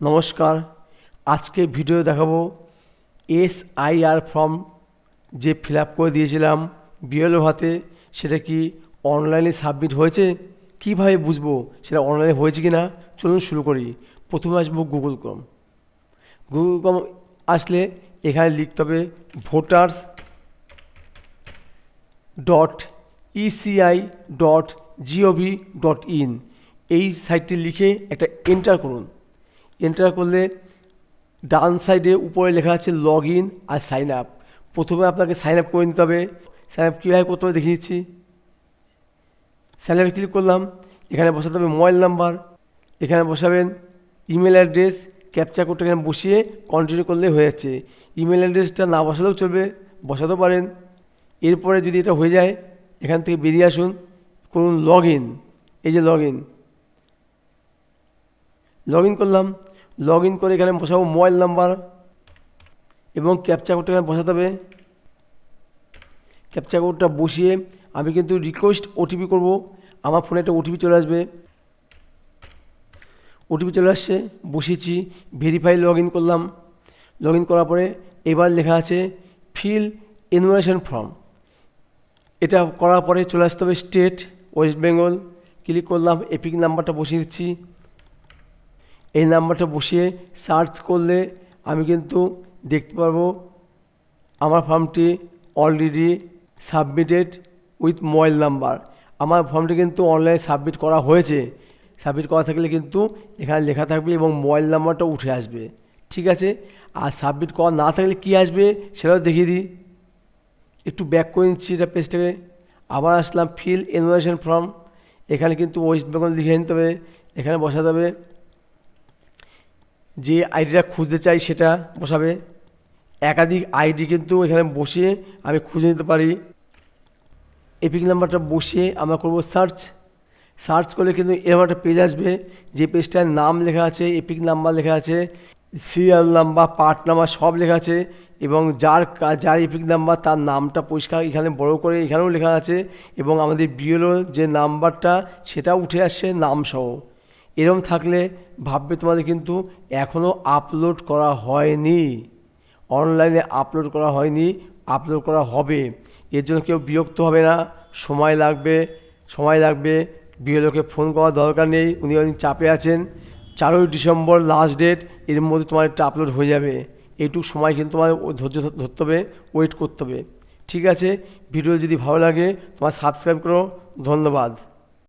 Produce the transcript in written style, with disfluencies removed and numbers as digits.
নমস্কার। আজকে ভিডিও দেখাবো এসআইআর ফর্ম যে ফিল আপ করে দিয়েছিলাম বিএলও হাতে, সেটা কি অনলাইনে সাবমিট হয়েছে, কীভাবে বুঝবো সেটা অনলাইনে হয়েছে কি না। চলুন শুরু করি। প্রথমে আসবো গুগল ক্রোম। গুগল ক্রোম আসলে এখানে লিখতে হবে voters dot ECI dot GOV dot in. এই সাইটটি লিখে একটা এন্টার করুন। এন্টার করলে ডান সাইডে উপরে লেখা আছে লগ ইন আর সাইন আপ। প্রথমে আপনাকে সাইন আপ করে নিতে হবে। সাইন আপ কীভাবে করতে হবে দেখিয়ে দিচ্ছি। সাইন আপে ক্লিক করলাম। এখানে বসাতে হবে মোবাইল নাম্বার, এখানে বসাবেন ইমেল অ্যাড্রেস, ক্যাপচা কোডটা এখানে বসিয়ে কন্টিনিউ করলে হয়ে যাচ্ছে। ইমেল অ্যাড্রেসটা না বসালেও চলবে, বসাতেও পারেন। এরপরে যদি এটা হয়ে যায় এখান থেকে বেরিয়ে আসুন, করুন লগ ইন। এই যে লগ ইন করলাম। লগ ইন করে এখানে বসাবো মোবাইল নাম্বার এবং ক্যাপচা কোডটা এখানে বসাতে হবে। ক্যাপচা কোডটা বসিয়ে আমি কিন্তু রিকোয়েস্ট ওটিপি করব। আমার ফোনে একটা ওটিপি চলে আসবে। ওটিপি চলে আসছে, বসিয়েছি। ভেরিফাই লগ ইন করলাম। লগ ইন করার পরে এবার লেখা আছে ফিল এনুমারেশন ফর্ম। এটা করার পরে চলে আসতে হবে স্টেট ওয়েস্ট বেঙ্গল। ক্লিক করলাম, এপিক নাম্বারটা বসিয়ে দিচ্ছি। এই নাম্বারটা বসিয়ে সার্চ করলে আমি কিন্তু দেখতে পারবো আমার ফর্মটি already submitted with mobile number. আমার ফর্মটি কিন্তু অনলাইনে সাবমিট করা হয়েছে। সাবমিট করা থাকলে কিন্তু এখানে লেখা থাকবে এবং মোবাইল নাম্বারটা উঠে আসবে। ঠিক আছে। আর সাবমিট করা না থাকলে কী আসবে সেটাও দেখিয়ে দিই। একটু ব্যাক করে নিচ্ছি এটা পেজটাকে। আবার আসলাম ফিল এনুমারেশন ফর্ম। এখানে কিন্তু ওয়েস্ট বেঙ্গল লিখে নিতে হবে। এখানে বসাতে হবে যে আইডিটা খুঁজতে চাই সেটা বসাবে। একাধিক আইডি কিন্তু এখানে বসিয়ে আমি খুঁজে নিতে পারি। এপিক নাম্বারটা বসিয়ে আমরা করব সার্চ। সার্চ করলে কিন্তু এরকম একটা পেজ আসবে, যে পেজটার নাম লেখা আছে, এপিক নাম্বার লেখা আছে, সিরিয়াল নাম্বার, পার্ট নাম্বার সব লেখা আছে এবং যার এপিক নাম্বার তার নামটা পরিষ্কার এখানে বড় করে এখানেও লেখা আছে এবং আমাদের বিএলও যে নাম্বারটা সেটাও উঠে আসছে নামসহ। এরকম থাকলে ভাববে তোমাদের কিন্তু এখনও আপলোড করা হয়নি, অনলাইনে আপলোড করা হয়নি, আপলোড করা হবে। এর জন্য কেউ বিরক্ত হবে না। সময় লাগবে। বিএলওকে ফোন করার দরকার নেই, উনি চাপে আছেন। 4ই ডিসেম্বর লাস্ট ডেট, এর মধ্যে তোমার একটা আপলোড হয়ে যাবে। এইটুকু সময় কিন্তু তোমার ধৈর্য ধরতে হবে, ওয়েট করতে হবে। ঠিক আছে। ভিডিও যদি ভালো লাগে তোমার সাবস্ক্রাইব করো। ধন্যবাদ।